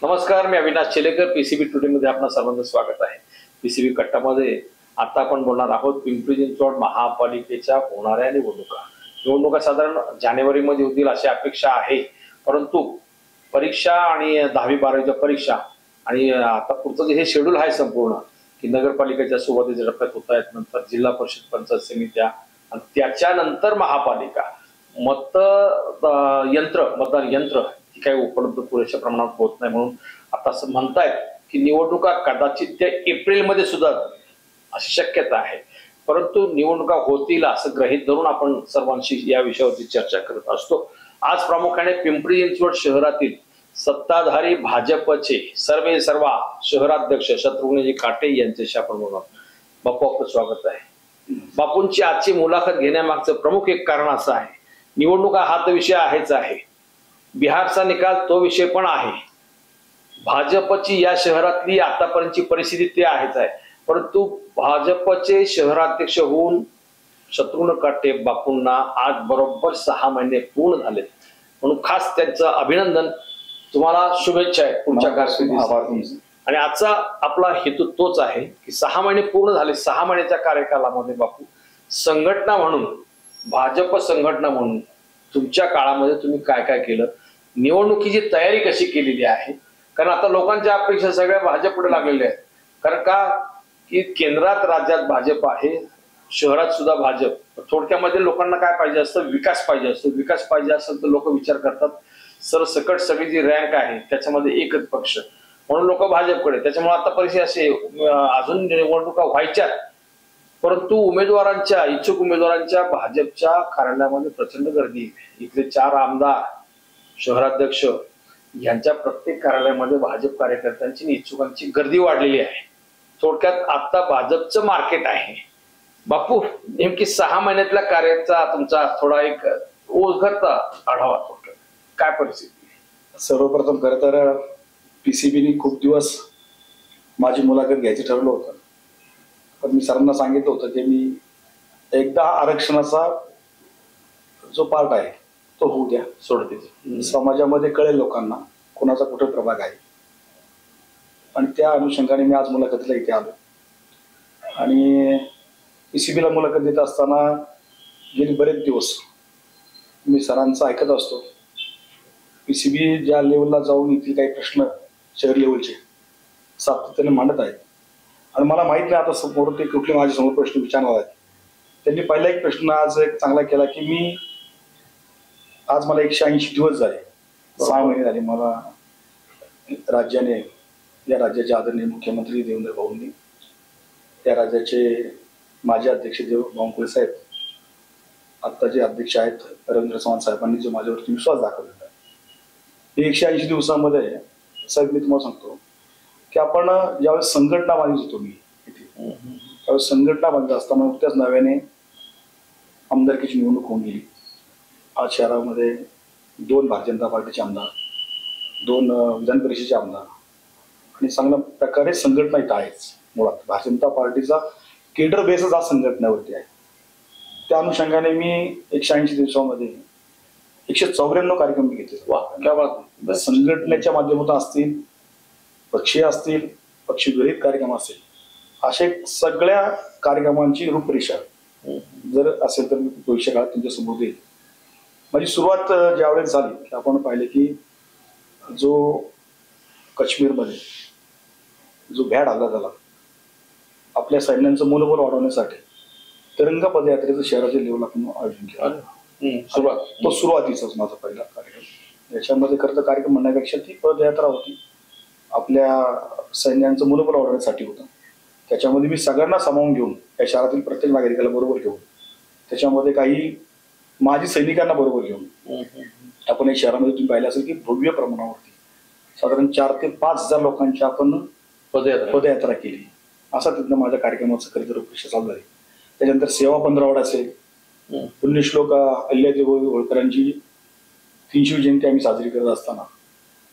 नमस्कार, मी Avinash चेलेकर. PCB today मध्ये आपलं सर्वांचं स्वागत आहे. पीसीबी कट्टामध्ये आता आपण बोलणार आहोत पिंपरी चिंचवड महापालिकेच्या होणाऱ्या निवडणुका साधारण जानेवारीमध्ये होतील अशी अपेक्षा आहे. परंतु परीक्षा आणि 10वी 12वीच्या परीक्षा आणि आता पुढचं जे हे शेड्यूल आहे संपूर्ण की नगरपालिकेच्या सुरुवातीच्या टप्प्यात होत आहेत, नंतर जिल्हा परिषद पंचायत समित्या आणि त्याच्यानंतर महापालिका मतदान यंत्र काही उपलब्ध पुरेशा प्रमाणात होत नाही. म्हणून आता असं म्हणतायत की निवडणुका कदाचित त्या एप्रिलमध्ये सुद्धा अशी शक्यता आहे. परंतु निवडणुका होतील असं गृहीत धरून आपण सर्वांशी या विषयावरती चर्चा करत असतो. आज प्रामुख्याने पिंपरी चिंचवड शहरातील सत्ताधारी भाजपचे सर्वेसर्वा शहराध्यक्ष शत्रुघ्नजी काटे यांच्याशी आपण बोलणार. बापू, आपलं स्वागत आहे. बापूंची आजची मुलाखत घेण्यामागचं प्रमुख एक कारण असं आहे, निवडणुका हा तर विषय आहेच आहे, बिहारचा निकाल तो विषय पण आहे, भाजपची या शहरातली आतापर्यंतची परिस्थिती ते आहेच आहे. परंतु भाजपचे शहराध्यक्ष होऊन शत्रुघ्न काटे बापूंना आज बरोबर 6 महिने पूर्ण झाले. म्हणून खास त्यांचं अभिनंदन, तुम्हाला शुभेच्छा आहे पुढच्या कारकिर्दीसाठी. आणि आजचा आपला हेतू तोच आहे की 6 महिने पूर्ण झाले. 6 महिन्याच्या कार्यकालामध्ये बापू संघटना म्हणून, भाजप संघटना म्हणून तुमच्या काळामध्ये तुम्ही काय काय केलं, निवडणुकीची तयारी कशी केलेली आहे? कारण आता लोकांच्या अपेक्षा सगळ्या भाजपकडे लागलेल्या आहेत. कारण का की केंद्रात राज्यात भाजप आहे, शहरात सुद्धा भाजप. थोडक्यामध्ये लोकांना काय पाहिजे असतं, विकास पाहिजे असतो. विकास पाहिजे असेल तर लोक विचार करतात सरसकट सगळी जी रँक आहे त्याच्यामध्ये एकच पक्ष, म्हणून लोक भाजपकडे. त्याच्यामुळे आता परिस्थिती अशी अजून निवडणुका व्हायच्यात, परंतु उमेदवारांच्या इच्छुक उमेदवारांच्या भाजपच्या कार्यालयामध्ये प्रचंड गर्दी आहे. इथले 4 आमदार, शहराध्यक्ष यांच्या प्रत्येक कार्यालयामध्ये भाजप कार्यकर्त्यांची आणि इच्छुकांची गर्दी वाढलेली आहे. थोडक्यात आता भाजपचं मार्केट आहे. बापू, नेमकी 6 महिन्यातल्या कार्याचा तुमचा थोडा एक ओघरता आढावा, थोडक्यात काय परिस्थिती? सर्वप्रथम खरं तर पीसीबीने खूप दिवस माझी मुलाखत घ्यायची ठरवलं होतं, पण मी सरांना सांगितलं होतं की मी एकदा आरक्षणाचा जो पार्ट आहे तो होऊ द्या, सोडते. समाजामध्ये कळेल लोकांना कोणाचा कुठे प्रभाग आहे. आणि त्या अनुषंगाने मी आज मुलाखतीला इथे आलो. आणि पीसीबीला मुलाखत देत असताना गेली बरेच दिवस मी सरांचं ऐकत असतो. पीसीबी ज्या लेवलला जाऊन इथे काही प्रश्न शहर लेवलचे सातत्याने मांडत आहेत. आणि मला माहित नाही आता समोर ते कुठले माझ्यासमोर प्रश्न विचारणार आहेत. त्यांनी पहिला एक प्रश्न आज एक चांगला केला की आज मला 180 दिवस झाले, 6 महिने झाले मला राज्याने, या राज्याचे आदरणीय मुख्यमंत्री देवेंद्र भाऊंनी, त्या राज्याचे माजी अध्यक्ष देव बावनकुळे साहेब, आता जे अध्यक्ष आहेत रवींद्र चव्हाण साहेबांनी जो माझ्यावरती विश्वास दाखवलेला आहे. 180 दिवसामध्ये साहेब मी तुम्हाला सांगतो की आपण ज्यावेळेस संघटना बांधत होतो मी इथे, त्यावेळेस संघटना बांधत असताना नुकत्याच नव्याने आमदारकीची निवडणूक होऊन गेली. आज शहरामध्ये 2 भारतीय जनता पार्टीचे आमदार, 2 विधान परिषदेचे आमदार आणि चांगल्या प्रकारे संघटना इथं आहेच. मुळात भारतीय जनता पार्टीचा केडर बेसच हा संघटनेवरती आहे. त्या अनुषंगाने मी 180 दिवसामध्ये 194 कार्यक्रम घेतले. वा, संघटनेच्या माध्यमातून असतील, पक्षीय असतील, पक्षविरहित कार्यक्रम असतील, असे सगळ्या कार्यक्रमांची रूपरेषा जर असेल तर मी भविष्य काळात तुमच्यासमोर देईल. माझी सुरुवात ज्यावेळेस झाली आपण पाहिले की जो काश्मीरमध्ये जो भ्याड हल्ला झाला, आपल्या सैन्यांचं मनोबल वाढवण्यासाठी तिरंगा पदयात्रेचं शहराच्या लेवल आपण आयोजन केलं. तो सुरुवातीचाच माझा पहिला कार्यक्रम. याच्यामध्ये खरं तर कार्यक्रम म्हणण्यापेक्षा ती पदयात्रा होती, आपल्या सैन्यांचं मनोबल वाढवण्यासाठी होतं. त्याच्यामध्ये मी सगळ्यांना सामावून घेऊन, या शहरातील प्रत्येक नागरिकाला बरोबर घेऊन, त्याच्यामध्ये काही माजी सैनिकांना बरोबर घेऊन आपण या शहरामध्ये तुम्ही पाहिलं असेल की भव्य प्रमाणावरती साधारण 4 ते 5 हजार लोकांची आपण पदयात्रा केली. असा तिथनं माझ्या कार्यक्रमाचं खरं तर रूपरेषा चालू झाली. त्याच्यानंतर सेवा पंधरवडा असेल, पुण्यश्लोक अहिल्यादेवी होळकरांची 300वी जयंती आम्ही साजरी करत असताना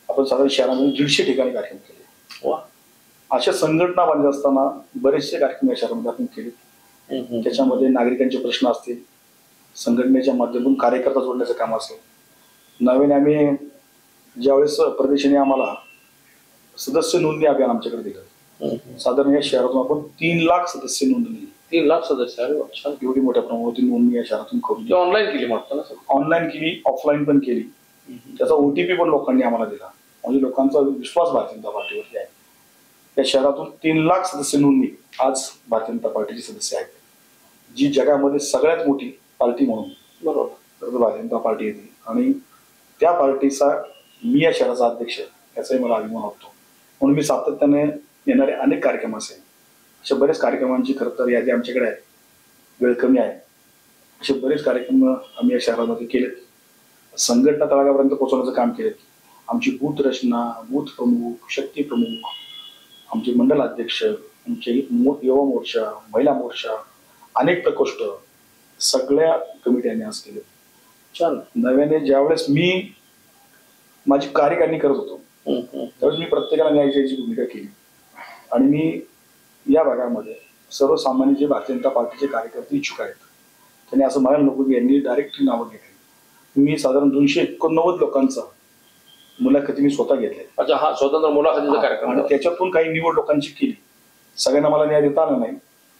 आपण साधारण शहरामध्ये 150 ठिकाणी कार्यक्रम केले. अशा संघटना बांधत असताना बरेचसे कार्यक्रम या शहरामध्ये आपण केले. त्याच्यामध्ये नागरिकांचे प्रश्न असतील, संघटनेच्या माध्यमातून कार्यकर्ता जोडण्याचं काम असेल. नवीन आम्ही ज्यावेळेस प्रदेशाने आम्हाला सदस्य नोंदणी अभियान आमच्याकडे दिलं. साधारण या शहरातून आपण 3 लाख सदस्य नोंदणी, 3 लाख सदस्य. अरे अच्छा, एवढी मोठ्या प्रमाणावरती नोंदणी या शहरातून करून ऑनलाईन केली म्हणतो ना? ऑनलाईन केली, ऑफलाईन पण केली. त्याचा OTP पण लोकांनी आम्हाला दिला. म्हणजे लोकांचा विश्वास भारतीय जनता पार्टीवरती आहे. या शहरातून 3 लाख सदस्य नोंदणी आज भारतीय जनता पार्टीचे सदस्य आहेत, जी जगामध्ये सगळ्यात मोठी पार्टी म्हणून बरोबर भारतीय जनता पार्टी येते. आणि त्या पार्टीचा मी या शहराचा अध्यक्ष आहे, याचाही मला अभिमान वाटतो. म्हणून मी सातत्याने येणारे अनेक कार्यक्रम असेल, अशा बरेच कार्यक्रमांची खरं तर यादी आमच्याकडे आहे, वेळ कमी आहे. असे बरेच कार्यक्रम आम्ही या शहरामध्ये केलेत. संघटना तळागापर्यंत पोहोचवण्याचं काम केलेत. आमची बूथ रचना, बूथ प्रमुख, शक्ती प्रमुख, आमचे मंडल अध्यक्ष, आमचे युवा मोर्चा, महिला मोर्चा, अनेक प्रकोष्ठ सगळ्या कमिट्यांनी आज केले. छान. नव्याने ज्यावेळेस मी माझी कार्यकारिणी करत होतो त्यावेळेस मी प्रत्येकाला न्याय द्यायची भूमिका केली. आणि मी या भागामध्ये सर्वसामान्य जे भारतीय जनता पार्टीचे कार्यकर्ते इच्छुक आहेत त्यांनी असं म्हणायला नको की यांनी डायरेक्टली नावं घेतली. मी साधारण 289 लोकांचा मुलाखती मी स्वतः घेतल्या. अच्छा, हा स्वतंत्र मुलाखतीचा कार्यक्रम. आणि त्याच्यातून काही निवड लोकांची केली. सगळ्यांना मला न्याय देता आला नाही,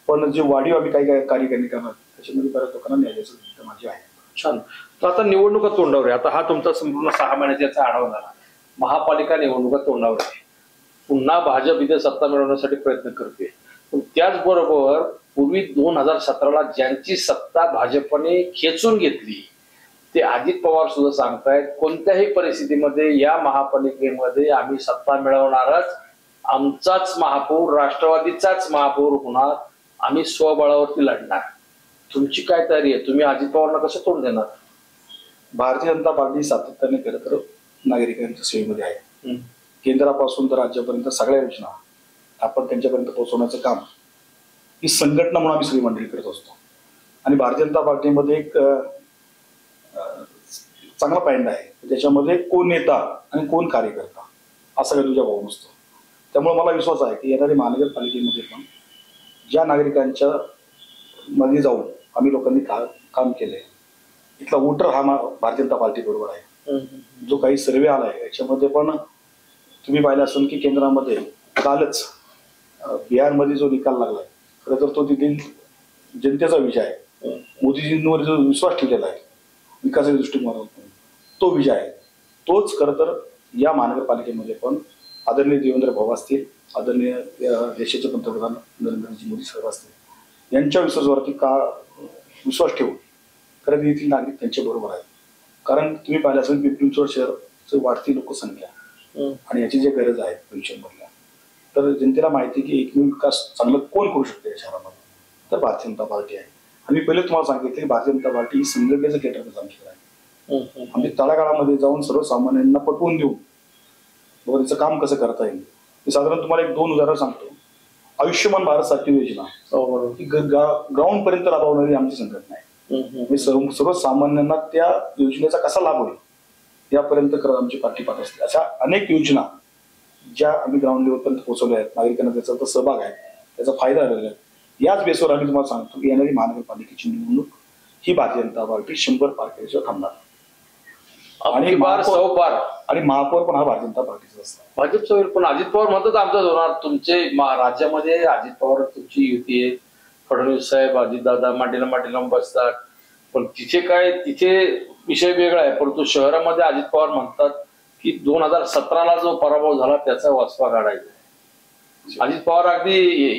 पण जे वाढीव आम्ही काही कार्यकारिणी करणार त्याच्यामध्ये बऱ्याच लोकांना न्याय द्यायचं माझी आहे. छान. तर आता निवडणुका तोंडावर आहे. आता हा तुमचा संपूर्ण 6 महिन्याचा आढावा झाला. महापालिका निवडणुका तोंडावर आहे. पुन्हा भाजप इथे सत्ता मिळवण्यासाठी प्रयत्न करते. पण त्याचबरोबर पूर्वी 2017ला ज्यांची सत्ता भाजपने खेचून घेतली ते अजित पवार सुद्धा सांगतायत, कोणत्याही परिस्थितीमध्ये या महापालिकेमध्ये आम्ही सत्ता मिळवणारच, आमचाच महापौर, राष्ट्रवादीचाच महापौर होणार, आम्ही स्वबळावरती लढणार. तुमची काय तयारी आहे? तुम्ही अजित पवारला कसं तोंड देणार? भारतीय जनता पार्टी सातत्याने खरं तर नागरिकांच्या सेवेमध्ये आहे. केंद्रापासून तर राज्यापर्यंत सगळ्या योजना आपण त्यांच्यापर्यंत पोहोचवण्याचं काम ही संघटना म्हणून आम्ही सगळी मंडळी करत असतो. आणि भारतीय जनता पार्टीमध्ये एक चांगला पॉईंट आहे, त्याच्यामध्ये कोण नेता आणि कोण कार्यकर्ता असा काही तुझ्या भाऊ नसतो. त्यामुळे मला विश्वास आहे की येणाऱ्या महानगरपालिकेमध्ये पण ज्या नागरिकांच्या मध्ये जाऊन आम्ही लोकांनी काम केलंय, इथला वोटर हा भारतीय जनता पार्टी बरोबर आहे. जो काही सर्वे आलाय याच्यामध्ये पण तुम्ही पाहिलं असेल की केंद्रामध्ये कालच बिहारमध्ये जो निकाल लागलाय, खरं तर तो तिथील जनतेचा विजय आहे. मोदीजींवर जो विश्वास ठेवलेला आहे विकासाच्या दृष्टिकोनातून तो विजय आहे. तोच खरं तर या महानगरपालिकेमध्ये पण आदरणीय देवेंद्र भाऊ असतील, आदरणीय देशाचे पंतप्रधान नरेंद्रजी मोदी साहेब असतील, यांच्या विश्वासावरती का विश्वास ठेवून खरं येथील नागरिक त्यांच्या बरोबर आहेत. कारण तुम्ही पाहिलं असेल पिंपरी चिंचवड शहरची वाढती लोकसंख्या आणि याची जी गरज आहे भविष्यामधल्या, तर जनतेला माहिती की एकमेव विकास चांगलं कोण करू शकते या शहरामध्ये, तर भारतीय जनता पार्टी आहे. आणि पहिले तुम्हाला सांगितलं की भारतीय जनता पार्टी ही संघटनेचं केंद्र काम केलं आहे. आम्ही तळागाळामध्ये जाऊन सर्वसामान्यांना पटवून देऊन बाबा त्याचं काम कसं करता येईल. मी साधारण तुम्हाला 1-2 उदाहरण सांगतो. आयुष्यमान भारत सारखी योजना ही ग्राउंड पर्यंत राबवणारी आमची संघटना आहे. सर्वसामान्यांना त्या योजनेचा कसा लाभ होईल यापर्यंत करत आमची पार्टी पाहत असते. अशा अनेक योजना ज्या आम्ही ग्राउंड लेवलपर्यंत पोहोचवल्या आहेत, नागरिकांना त्याचा सहभाग आहे, त्याचा फायदा झालेला आहे. याच बेसवर आम्ही तुम्हाला सांगतो की येणारी महानगरपालिकेची निवडणूक ही भारतीय जनता पार्टी 100 पार केल्याशिवाय थांबणार. आणि महापौर पण हा भारतीय जनता पार्टीचा असतो. भाजपचा होईल, पण अजित पवार म्हणतात आमचाच होणार. तुमचे राज्यामध्ये अजित पवार तुमची युती आहे, फडणवीस साहेब अजितदादा मांडीला बसतात, पण तिथे विषय वेगळा आहे. परंतु शहरामध्ये अजित पवार म्हणतात की 2017ला जो पराभव झाला त्याचा वचपा काढायचा. अजित पवार अगदी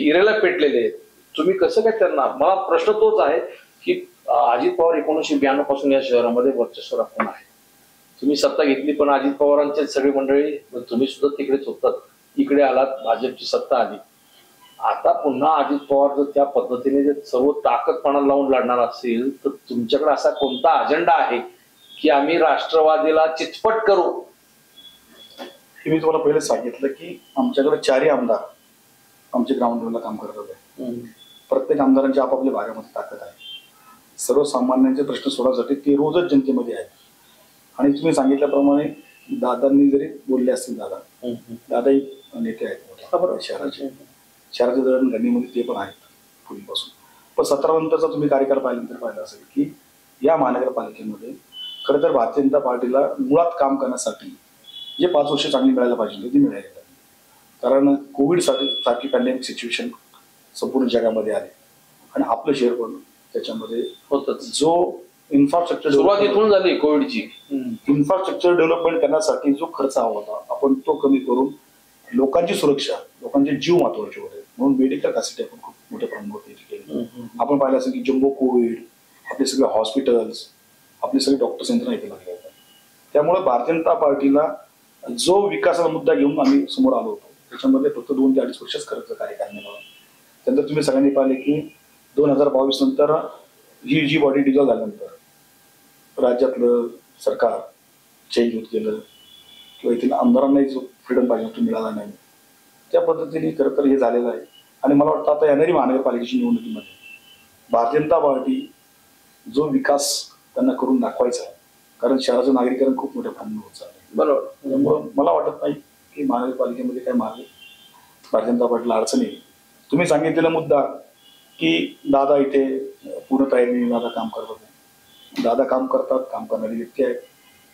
इरेला पेटलेले आहेत. तुम्ही कसं काय त्यांना? मला प्रश्न तोच आहे की अजित पवार 1992 पासून या शहरामध्ये वर्चस्व राखून आहे. तुम्ही सत्ता घेतली पण अजित पवारांचे सगळी मंडळी, तुम्ही सुद्धा तिकडेच होतात, इकडे आलात, भाजपची सत्ता आली. आता पुन्हा अजित पवार जर त्या पद्धतीने जर सर्व ताकदपणा लावून लढणार असेल तर तुमच्याकडे असा कोणता अजेंडा आहे की आम्ही राष्ट्रवादीला चितपट करू? हे मी तुम्हाला पहिले सांगितलं की आमच्याकडे 4 आमदार आमचे ग्राउंड लेवलला काम करत होते. प्रत्येक आमदारांच्या आपापल्या भागामध्ये ताकद आहे. सर्वसामान्यांचे प्रश्न सोडवण्यासाठी ते रोजच जनतेमध्ये आहेत. आणि तुम्ही सांगितल्याप्रमाणे दादांनी जरी बोलले असतील, दादाही नेते आहेत शहराच्या दळणघडणीमध्ये, ते पण आहेत पूर्वीपासून. पण 17 नंतरचा तुम्ही कार्यकाळ पाहिल्यानंतर पाहिलं असेल की या महानगरपालिकेमध्ये खरं तर भारतीय जनता पार्टीला मुळात काम करण्यासाठी जे 5 वर्ष चांगली मिळायला पाहिजे ती मिळाली. कारण कोविड सारखी पॅन्डेमिक सिच्युएशन संपूर्ण जगामध्ये आली आणि आपलं शहर पण त्याच्यामध्ये होतच. जो इन्फ्रास्ट्रक्चर सुरुवात इथून झाली कोविडची. इन्फ्रास्ट्रक्चर डेव्हलपमेंट करण्यासाठी जो खर्च हवा होता आपण तो कमी करून लोकांची सुरक्षा, लोकांचे जीव महत्वाचे होते म्हणून मेडिकल फॅसिलिटी आपण खूप मोठ्या प्रमाणावर केली. आपण पाहिलं असेल की जम्बो कोविड, आपले सगळे हॉस्पिटल्स, आपले सगळे डॉक्टर्स यंत्रणा इथे लागले होते. त्यामुळे भारतीय जनता पार्टीला जो विकासाचा मुद्दा घेऊन आम्ही समोर आलो होतो त्याच्यामध्ये फक्त 2 ते 2.5 वर्षच खर्च कार्यकाळ मिळाला. त्यानंतर तुम्ही सगळ्यांनी पाहिले की 2022 नंतर ही जी बॉडी डिझॉल्व्ह झाल्यानंतर राज्यातलं सरकार चेंज होत गेलं किंवा येथील आमदारांनाही जो फ्रीडम पाहिजे तो मिळाला नाही. त्या पद्धतीने खरं तर हे झालेलं आहे. आणि मला वाटतं आता येणारी महानगरपालिकेची निवडणुकीमध्ये भारतीय जनता पार्टी जो विकास त्यांना करून दाखवायचा आहे, कारण शहराचं नागरीकरण खूप मोठ्या प्रमाणात होत चाललंय. बरोबर. त्यामुळं मला वाटत नाही की महानगरपालिकेमध्ये काय भारतीय जनता पार्टीला अडचण येईल. तुम्ही सांगितलेला मुद्दा की दादा इथे पूर्ण तयारीने दादा काम करत होते. दादा काम करतात, काम करणारी व्यक्ती आहे,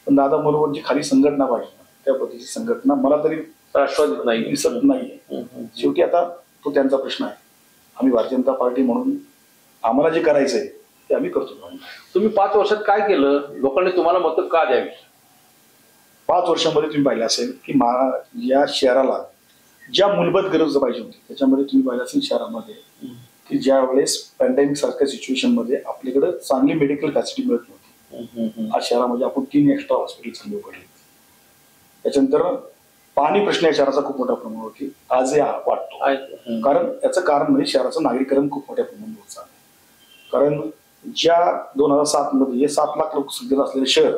पण दादा बरोबर जी खाली संघटना पाहिजे त्या पद्धतीची संघटना मला तरी राष्ट्रवादीत नाही दिसत नाहीये. शेवटी आता तो त्यांचा प्रश्न आहे. आम्ही भारतीय जनता पार्टी म्हणून आम्हाला जे करायचंय ते आम्ही करतो. तुम्ही 5 वर्षात काय केलं? लोकांनी तुम्हाला मतं का द्यावी? 5 वर्षामध्ये तुम्ही पाहिलं असेल की या शहराला ज्या मूलभूत गरज पाहिजे होती त्याच्यामध्ये तुम्ही पाहिलं असेल शहरामध्ये की ज्या वेळेस पॅन्डेमिक सारख्या सिच्युएशन मध्ये आपल्याकडे चांगली मेडिकल फॅसिलिटी मिळत नव्हती. आज शहरामध्ये आपण 3 एक्स्ट्रा हॉस्पिटल चालू पडले. त्याच्यानंतर पाणी प्रश्न या शहराचा खूप मोठ्या प्रमाणावरती आजही वाटतो. कारण याचं कारण म्हणजे शहराचं नागरीकरण खूप मोठ्या प्रमाणात होत चाललं. कारण ज्या 2007 मध्ये 7 लाख लोकसंख्येचं असलेलं शहर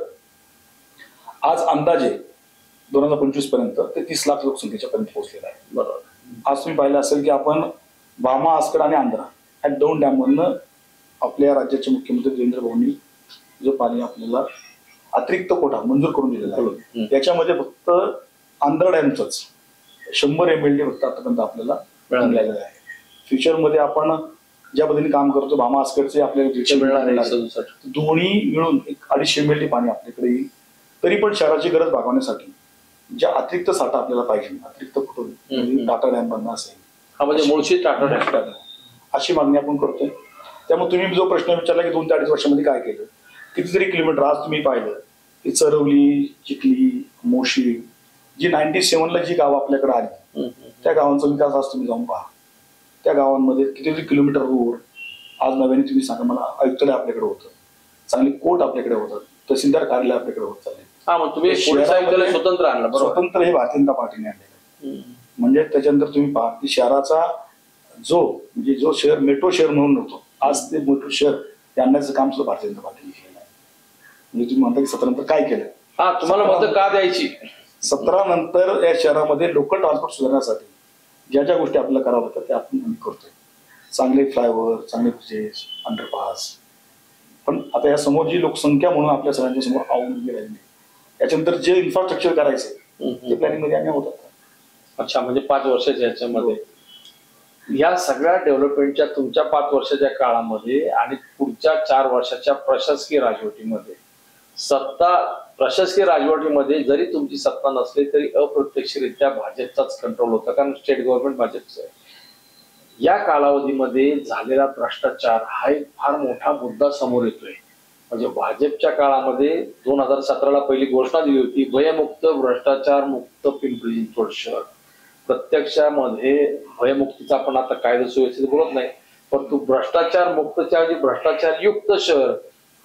आज अंदाजे 2025 पर्यंत ते 30 लाख लोकसंख्येच्या पर्यंत पोहोचलेलं आहे. बरोबर. आज तुम्ही पाहिलं असेल की आपण भामा, आस्कड आणि आंध्रा या 2 डॅममधनं आपल्या राज्याचे मुख्यमंत्री देवेंद्र भाऊंनी जो पाणी आपल्याला अतिरिक्त कोटा मंजूर करून दिलेला आहे. त्याच्यामध्ये फक्त आंध्रा डॅमच 100 MLD फक्त आतापर्यंत आपल्याला मिळालेलं आहे. फ्युचरमध्ये आपण ज्या पद्धतीने काम करतो भामा आस्कडचे आपल्याला मिळणार दोन्ही मिळून 250 MLD पाणी आपल्याकडे येईल. तरी पण शहराची गरज भागवण्यासाठी ज्या अतिरिक्त साठा आपल्याला पाहिजे, अतिरिक्त कुठून टाटा डॅम बनणं असेल, म्हणजे मुळशी टाटा डॅम अशी मागणी आपण करतोय. त्यामुळे तुम्ही जो प्रश्न विचारला की 2 ते 2.5 वर्षामध्ये काय केलं, कितीतरी किलोमीटर आज तुम्ही पाहिलं की चरवली, चिखली, मोशी जी 97ला जी गावं आपल्याकडे आली त्या गावांचा विकास आज तुम्ही जाऊन पहा. त्या गावांमध्ये कितीतरी किलोमीटर रोड आज नव्याने तुम्ही सांगा मला आयुक्तालय आपल्याकडे होतं, चांगली कोर्ट आपल्याकडे होतं, तहसीलदार कार्यालय आपल्याकडे होत चालले. तुम्ही स्वतंत्र आणलं. स्वतंत्र हे भारतीय जनता पार्टीने आणलेलं. म्हणजे त्याच्यानंतर तुम्ही पहा की शहराचा जो शहर मेट्रो शहर म्हणून होतो आज ते मेट्रो शहर ते आणण्याचं काम सुद्धा भारतीय जनता पार्टीने केलं आहे. म्हणजे तुम्ही म्हणता की 17 नंतर काय केलं, तुम्हाला मतं का द्यायची? 17 नंतर या शहरामध्ये लोकल ट्रान्सपोर्ट सुधारण्यासाठी ज्या ज्या गोष्टी आपल्याला कराव्या लागतात त्या आपण करतोय. चांगले फ्लायओव्हर, चांगले ब्रिजेस, अंडरपास. पण आता या समोर जी लोकसंख्या म्हणून आपल्या सगळ्यांच्या समोर आव्हान राहिली, त्याच्यानंतर जे इन्फ्रास्ट्रक्चर करायचंय ते प्लॅनिंग मध्ये आम्ही होत. अच्छा, म्हणजे 5 वर्षाच्या याच्यामध्ये या सगळ्या डेव्हलपमेंटच्या तुमच्या 5 वर्षाच्या काळामध्ये आणि पुढच्या 4 वर्षाच्या प्रशासकीय राजवटीमध्ये प्रशासकीय राजवटीमध्ये जरी तुमची सत्ता नसली तरी अप्रत्यक्षरित्या भाजपचाच कंट्रोल होता, कारण स्टेट गव्हर्नमेंट भाजपचं आहे. या कालावधीमध्ये झालेला भ्रष्टाचार हा एक फार मोठा मुद्दा समोर येतोय. म्हणजे भाजपच्या काळामध्ये 2017ला पहिली घोषणा दिली होती भयमुक्त भ्रष्टाचार मुक्त पिंपरी चिंचवड शहर. प्रत्यक्षामध्ये भयमुक्तीचा आपण आता कायदा सुव्यवस्थित बोलत नाही, परंतु भ्रष्टाचार मुक्तच्या ऐवजी भ्रष्टाचार युक्त शहर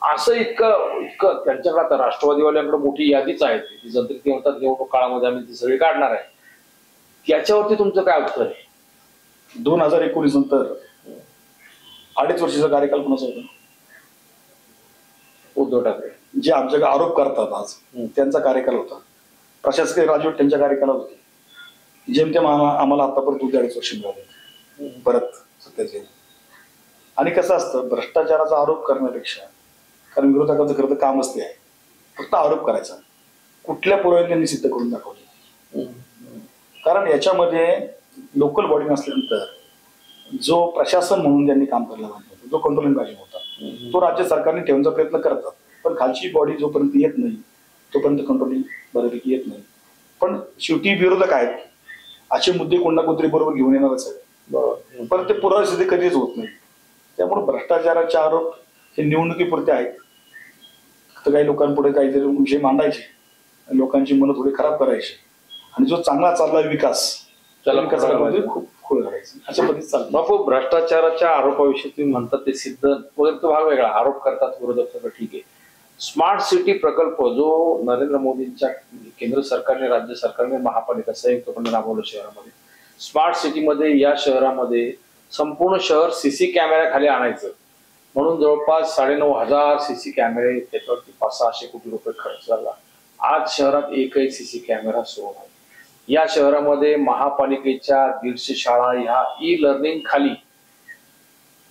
असं इतकं त्यांच्याकडे आता राष्ट्रवादीवाल्यांकडे मोठी यादीच आहे. ती जंत्रित म्हणतात निवडणूक काळामध्ये आम्ही ती सगळी काढणार आहे. त्याच्यावरती तुमचं काय उत्तर आहे? 2019 नंतर 2.5 वर्षाचा कार्यकाल कोणाचा होता? उद्धव ठाकरे. जे आमच्याकडे आरोप करतात आज त्यांचा कार्यकाल होता. प्रशासकीय राजवट त्यांच्या कार्यकालात होती. जेमतेम आम्हाला आतापर्यंत 2.5 वर्ष मिळाले परत सत्तेचे. आणि कसं असतं भ्रष्टाचाराचा आरोप करण्यापेक्षा, कारण विरोधकांचं खरं तर कामच ते आहे फक्त आरोप करायचा, कुठल्या पुराव्याने त्यांनी सिद्ध करून दाखवले. कारण याच्यामध्ये लोकल बॉडी नसल्यानंतर जो प्रशासन म्हणून ज्यांनी काम करायला लागलं, जो कंट्रोलिंग पाहिजे होता तो राज्य सरकारने ठेवण्याचा प्रयत्न करतात. पण खालची बॉडी जोपर्यंत येत नाही तोपर्यंत कंट्रोलिंग बऱ्यापैकी येत नाही. पण शेवटी विरोधक आहेत असे मुद्दे कोणा कोणतरी बरोबर घेऊन येणारच आहे, पण ते पुरावे कधीच होत नाही. त्यामुळे भ्रष्टाचाराचे आरोप हे निवडणुकीपुरते आहेत. फक्त काही लोकांपुढे काहीतरी विषय मांडायचे, लोकांची मनं थोडी खराब करायची, आणि जो चांगला चालला विकास त्याला खूप खोळ घालायचं, अशा पद्धतीत चाललं. बापू, भ्रष्टाचाराच्या आरोपाविषयी तुम्ही म्हणतात ते सिद्ध वगैरे तो भाग वेगळा, आरोप करतात विरोधक सगळं ठीक आहे. स्मार्ट सिटी प्रकल्प जो नरेंद्र मोदींच्या केंद्र सरकारने राज्य सरकारने महापालिका संयुक्तपणे राबवलं शहरामध्ये, स्मार्ट सिटीमध्ये या शहरामध्ये संपूर्ण शहर सीसी कॅमेऱ्याखाली आणायचं म्हणून जवळपास 9,500 सीसी कॅमेरे, त्याच्यावरती 500-600 कोटी रुपये खर्च झाला. आज शहरात एकही सीसी कॅमेरा सुरू नाही. या शहरामध्ये महापालिकेच्या 150 शाळा ह्या ई लर्निंग खाली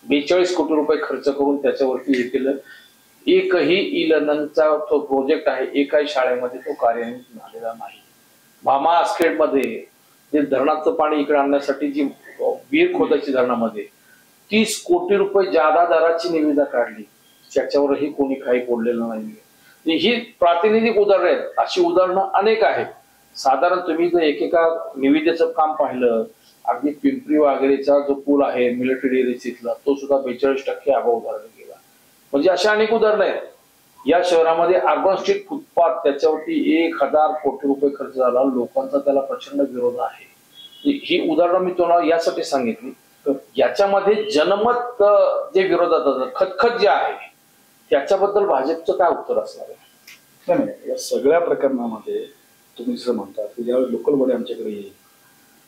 42 कोटी रुपये खर्च करून त्याच्यावरती हे केलं. एकही ई लर्निंगचा तो प्रोजेक्ट आहे एकाही शाळेमध्ये तो कार्यान्वित झालेला नाही. भामा आस्केडमध्ये जे धरणाचं पाणी इकडे आणण्यासाठी जी विहीर खोदायची धरणामध्ये 30 कोटी रुपये जादा दराची निविदा काढली, त्याच्यावरही कोणी काही बोललेलं नाही. ही प्रातिनिधिक उदाहरणं आहेत, अशी उदाहरणं अनेक आहेत. साधारण तुम्ही जर एकेका निविदेचं काम पाहिलं, अगदी पिंपरी वगैरेचा जो पूल आहे मिलिटरी एरियातला तो सुद्धा 42% अभाव उदाहरण गेला. म्हणजे अशा अनेक उदाहरणं आहेत. या शहरामध्ये अर्बन स्ट्रीट फुटपाथ त्याच्यावरती 1,000 कोटी रुपये खर्च झाला, लोकांचा त्याला प्रचंड विरोध आहे. ही उदाहरणं मी तुम्हाला यासाठी सांगितली. याच्यामध्ये जनमत जे विरोधात खतखत जे आहे त्याच्याबद्दल भाजपचं काय उत्तर असणार आहे? नाही, या सगळ्या प्रकरणामध्ये तुम्ही जसं म्हणता की ज्यावेळेस लोकल बॉडी आमच्याकडे येईल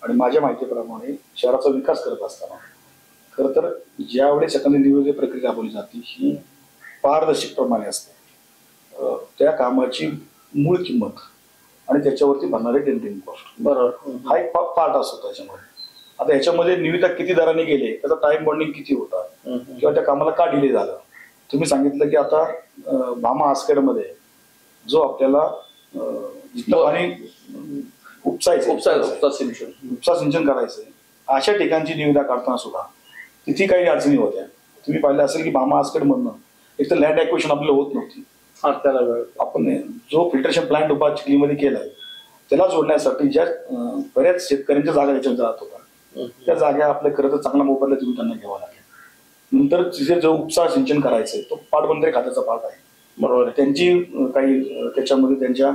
आणि माझ्या माहितीप्रमाणे शहराचा विकास करत असताना खरं तर ज्यावेळेस एखादी नियोजित प्रक्रिया राबवली जाते ही पारदर्शकप्रमाणे असते. त्या कामाची मूळ किंमत आणि त्याच्यावरती भरणारे टेंडरिंग कॉस्ट बरोबर हा एक पार्ट असतो त्याच्यामध्ये. आता ह्याच्यामध्ये निविदा किती दराने गेले, त्याचा टाइम बॉन्डिंग किती होता किंवा त्या कामाला का डिले झालं. तुम्ही सांगितलं की आता भामा आस्केडमध्ये जो आपल्याला पाणी उपसा सिंचन करायचंय अशा ठिकाणची निविदा काढताना सुद्धा तिथे काही अडचणी होत्या. तुम्ही पाहिलं असेल की भामा आस्केड मधनं एक तर लँड ॲक्विजिशन आपल्याला होत नव्हती. त्याला आपण जो फिल्टरेशन प्लांट उभा चिखलीमध्ये केलाय त्याला जोडण्यासाठी ज्या बऱ्याच शेतकऱ्यांच्या जागा याच्यात जात होता त्या जागा आपल्या खरं तर चांगला मोबदला देऊन त्यांना घ्यावा लागेल. नंतर तिथे जो उपसा सिंचन करायचंय तो पाटबंधारे खात्याचा पार्ट आहे. बरोबर, त्यांची काही त्याच्यामध्ये त्यांच्या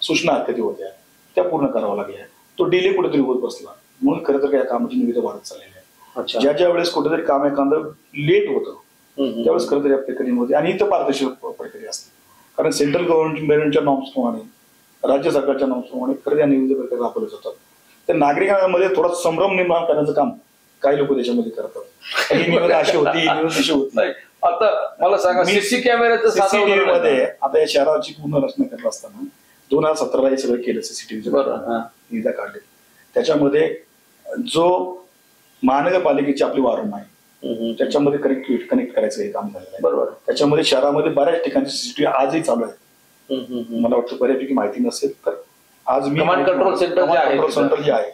सूचना कधी होत्या त्या पूर्ण कराव्या लागल्या. तो डिले कुठेतरी होत बसला म्हणून खरं तर या कामाची निविदा वाढत चाललेली आहे. ज्या ज्या वेळेस कुठेतरी काम एखादं लेट होतं त्यावेळेस खरं तर या प्रक्रियेमध्ये आणि इथं पारदर्शक प्रक्रिया असते. कारण सेंट्रल गव्हर्नमेंटच्या नॉर्म्सप्रमाणे राज्य सरकारच्या नॉर्म्सप्रमाणे खरं या निविदा प्रक्रिया राबवल्या जातात. तर नागरिकांमध्ये थोडा संभ्रम निर्माण करण्याचं काम काही लोक त्याच्यामध्ये करतात. ही निविदा अशी होती, ही निविदा तशी होत नाही. आता मला सांगा सीसी कॅमेऱ्याचं सीसीटीव्ही मध्ये आता या शहराची पूर्ण रचना करत असताना 2017 हे सगळं केलं. सीसीटीव्हीचं निविदा काढले. त्याच्यामध्ये जो महानगरपालिकेची आपली वारंम आहे त्याच्यामध्ये कनेक्ट करायचं हे काम झालेलं आहे. बरोबर, त्याच्यामध्ये शहरामध्ये बऱ्याच ठिकाणी सीसीटीव्ही आजही चालू आहेत. मला वाटतं बऱ्यापैकी माहिती नसेल तर आज मी कंट्रोल सेंटर जे आहे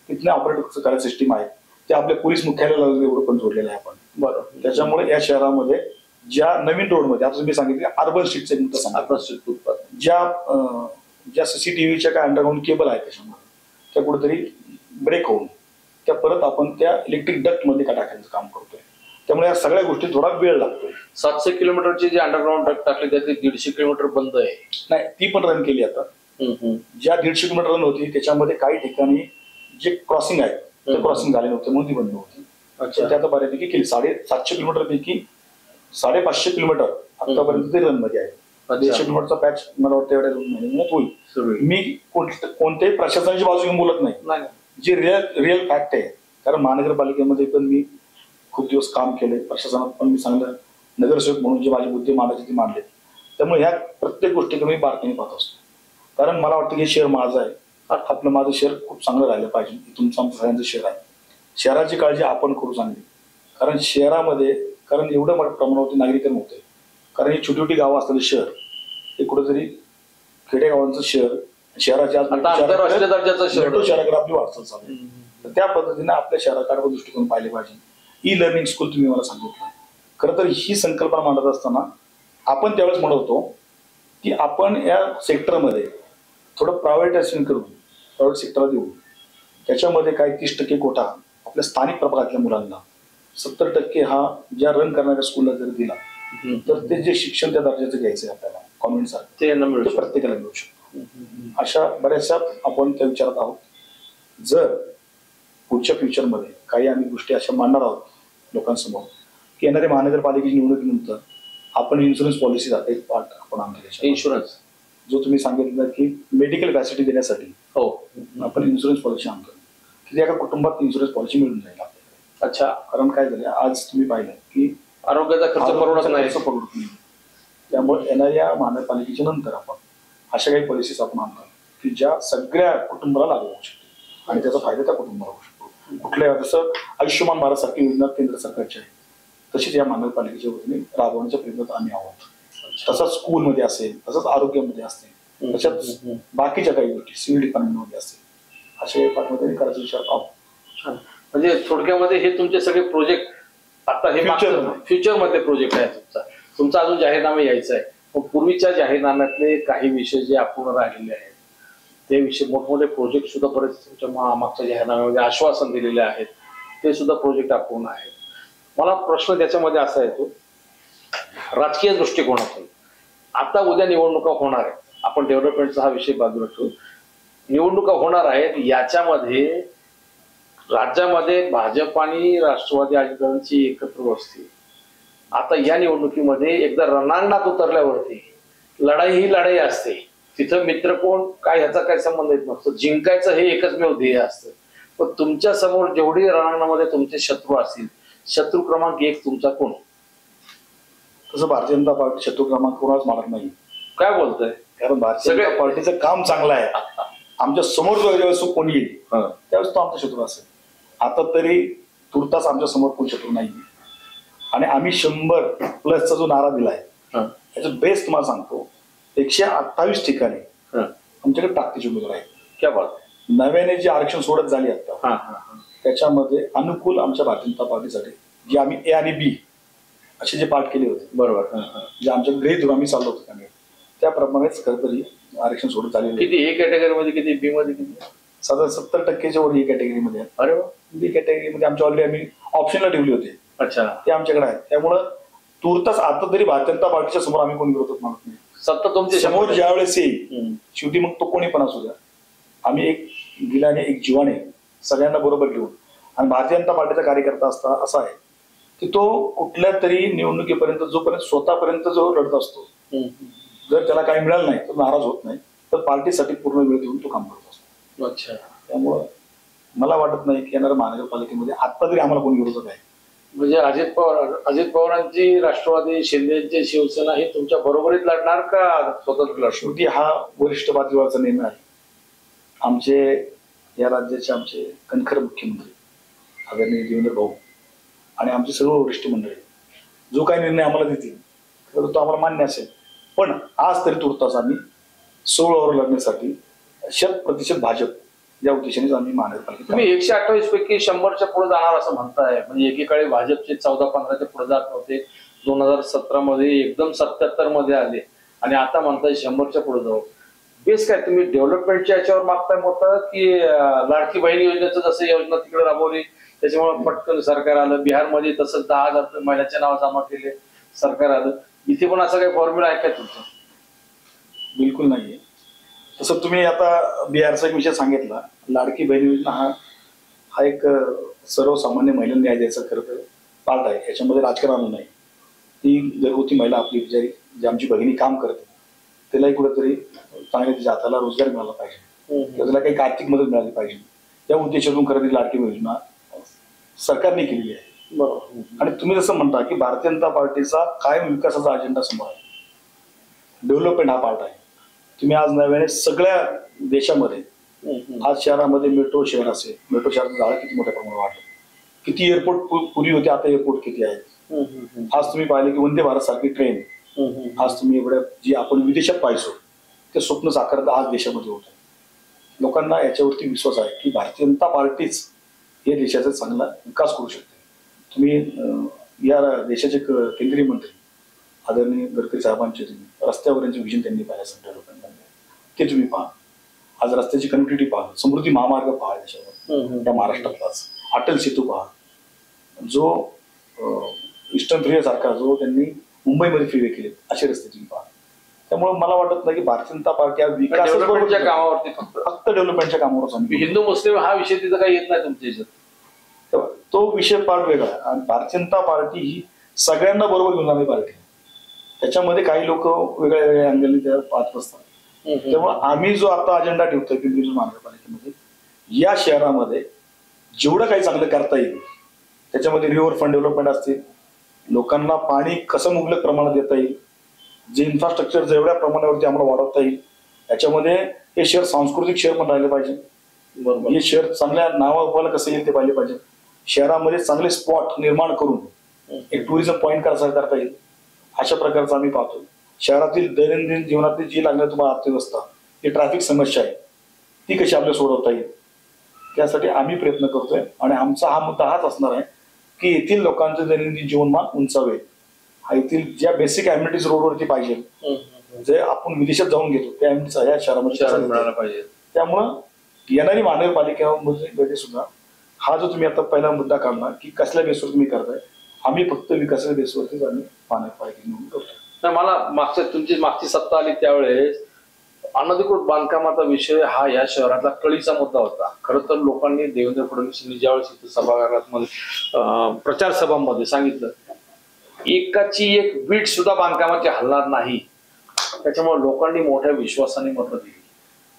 तिथले ऑपरेटर करायचं सिस्टीम आहे ते आपल्या पोलीस मुख्यालयाला एवढं पण जोडलेलं आहे आपण. बरोबर, त्याच्यामुळे या शहरामध्ये ज्या नवीन रोडमध्ये आता तुम्ही सांगितले अर्बन स्ट्रीटचे ज्या सीसीटीव्हीच्या काय अंडरग्राऊंड केबल आहे त्याच्यामध्ये त्या कुठेतरी ब्रेक होऊन त्या परत आपण त्या इलेक्ट्रिक डक्ट मध्ये का टाकायचं काम करतोय. त्यामुळे या सगळ्या गोष्टी थोडा वेळ लागतोय. 700 किलोमीटरची जे अंडरग्राऊंड डक्ट टाकले त्यातली 150 किलोमीटर बंद आहे. नाही, ती पण रन केली आता. ज्या 150 किलोमीटर रन होती त्याच्यामध्ये काही ठिकाणी जे क्रॉसिंग आहे ते क्रॉसिंग झाले नव्हते म्हणून ती बंद होती. ते आता बऱ्यापैकी केली. 750 किलोमीटर पैकी 550 किलोमीटर आतापर्यंत ते रन मध्ये आहे. 150 किलोमीटरचा पॅच मला वाटतं एवढ्या 2 महिन्यात होईल. मी कोणत्याही प्रशासनाची बाजू घेऊन बोलत नाही, जे रिअल फॅक्ट आहे. कारण महानगरपालिकेमध्ये पण मी खूप दिवस काम केले, प्रशासनात पण मी चांगलं नगरसेवक म्हणून जे माझे मुद्दे मांडायचे ते मांडले. त्यामुळे ह्या प्रत्येक गोष्टीकडे मी बारकाईने पाहत असतो. कारण मला वाटतं की हे शहर माझं आहे, आपलं माझं शहर खूप चांगलं राहिलं पाहिजे. तुमचं आमचं सगळ्यांचं शहर आहे. शहराची काळजी आपण करू चांगली. कारण शहरामध्ये एवढं मोठ्या प्रमाणावरती नागरिकरण होते. कारण ही छोटी छोटी गावं असलेलं शहर हे कुठेतरी खेडेगावांचं शहराच्या शहराकडे आपली वाटचाल चालू आहे. तर त्या पद्धतीने आपल्या शहराकडे दृष्टिकोन पाहिले पाहिजे. ई लर्निंग स्कूल तुम्ही मला सांगितलं. खरं तर ही संकल्पना मांडत असताना आपण त्यावेळेस म्हणत होतो की आपण या सेक्टरमध्ये थोडं प्रायव्हेटायझेशन करून प्रायव्हेट सेक्टरला देऊन त्याच्यामध्ये काही 30% कोटा आपल्या स्थानिक प्रभागातल्या मुलांना, 70% हा ज्या रन करणाऱ्या स्कूलला जर दिला तर ते जे शिक्षण त्या दर्जाचं घ्यायचं आहे आपल्याला कॉन्व्हेंट सारखं ते प्रत्येकाला मिळू शकतो. अशा बऱ्याचशा आपण त्या विचारात आहोत. जर पुढच्या फ्युचरमध्ये काही आम्ही गोष्टी अशा मांडणार आहोत लोकांसमोर की येणाऱ्या महानगरपालिकेची निवडणुकीनंतर आपण इन्शुरन्स पॉलिसी जाते एक पार्ट आपण आमच्या इन्शुरन्स जो तुम्ही सांगितलं की मेडिकल फॅसिलिटी देण्यासाठी हो आपण इन्शुरन्स पॉलिसी आणतो की एका कुटुंबात इन्शुरन्स पॉलिसी मिळून जाईल आपल्याला. अच्छा. कारण काय झालं आज तुम्ही पाहिलं की आरोग्याचा खर्च परवडत नाही. त्यामुळे येणाऱ्या महानगरपालिकेच्या नंतर आपण अशा काही पॉलिसीज आपण आणतो की ज्या सगळ्या कुटुंबाला लागू होऊ शकते आणि त्याचा फायदा त्या कुटुंबाला होऊ शकतो. कुठल्या जसं आयुष्यमान भारत सारखी योजना केंद्र सरकारची आहे तशीच या महानगरपालिकेच्या वतीने राबवण्याच्या प्रयत्नात आम्ही आहोत. तसंच स्कूलमध्ये असेल, तसंच आरोग्यामध्ये असतील, तशाच बाकीच्या काही गोष्टी सिव्हिल डिपार्टमेंटमध्ये असतील अशा पाठमध्ये करायचा विचार आहोत. म्हणजे थोडक्यामध्ये हे तुमचे सगळे प्रोजेक्ट आता हे फ्युचर मध्ये प्रोजेक्ट आहे तुमचा अजून जाहीरनामा यायचा आहे. पण पूर्वीच्या जाहीरनाम्यातले काही विषय जे अपूर्ण राहिलेले आहेत ते विषय मोठमोठे प्रोजेक्ट सुद्धा बरेच तुमच्या मागच्या जाहीरनाम्यामध्ये आश्वासन दिलेले आहेत ते सुद्धा प्रोजेक्ट अपूर्ण आहेत. मला प्रश्न त्याच्यामध्ये असा येतो राजकीय दृष्टिकोनातून आता उद्या निवडणुका होणार आहेत. आपण डेव्हलपमेंटचा हा विषय बाजूला ठेवू. निवडणुका होणार आहेत याच्यामध्ये राज्यामध्ये भाजप आणि राष्ट्रवादी अजितदादांची एकत्र बसते. आता या निवडणुकीमध्ये एकदा रणांगणात उतरल्यावरती लढाई ही लढाई असते. तिथं मित्र कोण काय ह्याचा काही संबंध येत नसतो. जिंकायचं हे एकमेव ध्येय असतं. पण तुमच्या समोर जेवढी रणांगणामध्ये तुमचे शत्रू असतील शत्रू क्रमांक 1 तुमचा कोण? तसं भारतीय जनता पार्टी शत्रू क्रमांक कोणाच मानत नाही. काय बोलतोय? कारण भारतीय जनता पार्टीचं काम चांगलं आहे. आमच्या समोर ज्यावेळेस कोणी येईल त्यावेळेस तो आमचा शत्रू असेल. आता तरी तुर्तास आमच्या समोर कोण शत्रू नाही आणि आम्ही 100+ जो नारा दिलाय त्याचं बेस तुम्हाला सांगतो 128 ठिकाणी आमच्याकडे ताकदीचे उमेदवार आहेत. क्या बात. नव्याने जी आरक्षण सोडत झाली आता त्याच्यामध्ये अनुकूल आमच्या भारतीय जनता पार्टीसाठी जे आम्ही A आणि B असे जे पाठ केले होते बरोबर जे आमच्या गृहीत आम्ही चाललो होतो त्याप्रमाणेच खरं तरी आरक्षण सोडत झालेलं. किती A कॅटेगरीमध्ये किती B मध्ये किती? साधारण 70% वर A कॅटेगरीमध्ये. अरे वा. B कॅटेगरीमध्ये आमच्या ऑलरेडी आम्ही ऑप्शनला ठेवली होती. अच्छा. ते आमच्याकडे आहे. त्यामुळं तुर्तास आता तरी भारतीय जनता पार्टीच्या समोर आम्ही कोणी विरोधक मानत नाही. सत्ता तुमच्या समोर ज्या वेळेस येईल शेवटी मग तो कोणी पण असू द्या आम्ही एक दिलाने एक जीवाने सगळ्यांना बरोबर घेऊन आणि भारतीय जनता पार्टीचा कार्यकर्ता असा आहे की तो कुठल्या तरी निवडणुकीपर्यंत जोपर्यंत स्वतःपर्यंत जो लढत असतो जर त्याला काही मिळालं नाही तर नाराज होत नाही तर पार्टीसाठी पूर्ण वेळ देऊन तो काम करत असतो. अच्छा. त्यामुळं मला वाटत नाही की येणाऱ्या महानगरपालिकेमध्ये आता तरी आम्हाला कोणी विरोधक आहे. म्हणजे अजित पवारांची राष्ट्रवादी शिंदेची शिवसेना ही तुमच्या बरोबरीत लढणार का स्वतंत्र लढणार? शेवटी हा वरिष्ठ पातळीवरचा निर्णय आहे. आमचे या राज्याचे आमचे कणखर मुख्यमंत्री आदरणीय देवेंद्र भाऊ आणि आमचे सर्व वरिष्ठ मंडळी जो काही निर्णय आम्हाला देतील तर तो आम्हाला मान्य असेल. पण आज तरी तुर्तास आम्ही 16 लढण्यासाठी 100% भाजप या उद्देशानेच आम्ही महानगरपालिका. तुम्ही 128 पैकी 100च्या पुढे जाणार असं म्हणताय. म्हणजे एकीकडे भाजपचे 14-15च्या पुढे जात नव्हते 2017 मध्ये एकदम 77 मध्ये आले आणि आता म्हणताय 100च्या पुढे जाऊ. बेस काय तुम्ही डेव्हलपमेंटच्या याच्यावर मागताय मोठं की लाडकी बहीण योजनेचं जसं योजना तिकडे राबवली त्याच्यामुळे पटकन सरकार आलं. बिहारमध्ये तसंच 10,000 महिन्याच्या नाव जमा केले सरकार आलं. इथे पण असं काही फॉर्म्युला आहे का तुमचं? बिलकुल नाहीये. तसं तुम्ही आता बिहारचा एक विषय सांगितला. लाडकी बहीण योजना हा एक सर्वसामान्य महिलांना न्याय द्यायचा खरं तर पार्ट आहे. याच्यामध्ये राजकारण नाही. ती घरगुती महिला आपली बिचारी जी आमची भगिनी काम करते त्यालाही कुठेतरी चांगल्या तिच्या हाताला रोजगार मिळाला पाहिजे त्याला काही आर्थिक मदत मिळाली पाहिजे या उद्देशातून खरं ती लाडकी योजना सरकारने केलेली आहे. बरोबर. आणि तुम्ही जसं म्हणता की भारतीय जनता पार्टीचा कायम विकासाचा अजेंडा समोर आहे. डेव्हलपमेंट हा पार्ट आहे. तुम्ही आज नव्याने सगळ्या देशामध्ये आज शहरामध्ये मेट्रो शहर असेल मेट्रो शहराचं जाळं किती मोठ्या प्रमाणात वाढलं. किती एअरपोर्ट पूर्वी होते आता एअरपोर्ट किती आहेत. आज तुम्ही पाहिले की वंदे भारत सारखी ट्रेन आज तुम्ही एवढ्या जी आपण विदेशात पाहिजो ते स्वप्न साकारता आज देशामध्ये होत आहे. लोकांना याच्यावरती विश्वास आहे की भारतीय जनता पार्टीच या देशाचा चांगला विकास करू शकते. तुम्ही या देशाचे केंद्रीय मंत्री आदरणीय गडकरी साहेबांचे रस्त्यावर यांचे विजन त्यांनी पाहिलं डेव्हलपमेंट ते तुम्ही पहा. आज रस्त्याची कनेक्टिव्हिटी पहा, समृद्धी महामार्ग पहा त्याच्यावर त्या महाराष्ट्रातलाच, अटल सेतू पहा, जो ईस्टर्न फ्रीवे सारखा जो त्यांनी मुंबईमध्ये फ्रीवे केले, असे रस्ते तुम्ही पहा. त्यामुळे मला वाटत नाही की भारतीय जनता पार्टी विकासाच्या कामावरती फक्त डेव्हलपमेंटच्या कामावर हिंदू मुस्लिम हा विषय तिथं काही येत नाही तुमच्या याच्यात. तो विषय फार वेगळा. आणि भारतीय जनता पार्टी ही सगळ्यांना बरोबर घेऊन जाणारी पार्टी आहे. त्याच्यामध्ये काही लोक वेगळ्या वेगळ्या अँगलने त्या पाहत असतात. तेव्हा आम्ही जो आता अजेंडा ठेवतोय पिंपरी महानगरपालिकेमध्ये, या शहरामध्ये जेवढं काही चांगलं करता येईल त्याच्यामध्ये रिव्हरफ्रंट डेव्हलपमेंट असतील, लोकांना पाणी कसं मुबलक प्रमाणात देता येईल, जे इन्फ्रास्ट्रक्चर जेवढ्या प्रमाणावरती आम्हाला वाढवता येईल, याच्यामध्ये हे शहर सांस्कृतिक शहर पण राहिले पाहिजे. बरोबर. हे शहर चांगल्या नावाला कसं येईल ते पाहिले पाहिजे. शहरामध्ये चांगले स्पॉट निर्माण करून एक टुरिझम पॉईंट कसा करता येईल अशा प्रकारचं आम्ही पाहतो. शहरातील दैनंदिन जीवनातील जी लागणारी तुम्हाला अर्थव्यवस्था, ही ट्रॅफिक समस्या आहे, ती कशी आपल्याला सोडवता येईल त्यासाठी आम्ही प्रयत्न करतोय. आणि आमचा हा मुद्दा हाच असणार आहे की येथील लोकांचं दैनंदिन जीवनमान उंचावेल. येथील ज्या बेसिक ॲम्युनिटीज रोडवरती पाहिजे, जे आपण विदेशात जाऊन घेतो त्या ॲम्युनिटीज या शहरामध्ये मिळायला पाहिजे. त्यामुळं येणारी महानगरपालिकेमध्ये सुद्धा हा जो तुम्ही आता पहिला मुद्दा काढला की कसल्या बेसवर तुम्ही करताय, आम्ही फक्त विकासाच्या बेसवरतीच आम्ही महानगरपालिका निवडून करतो. मला तुमची मागची सत्ता आली त्यावेळेस अनधिकृत बांधकामाचा विषय हा या शहरातला कळीचा मुद्दा होता. खरं तर लोकांनी देवेंद्र फडणवीस ज्यावेळेस इथं सभागृहामध्ये प्रचार सभांमध्ये सांगितलं एकाची एक वीट सुद्धा बांधकामाची हलणार नाही, त्याच्यामुळे लोकांनी मोठ्या विश्वासाने मतं दिली.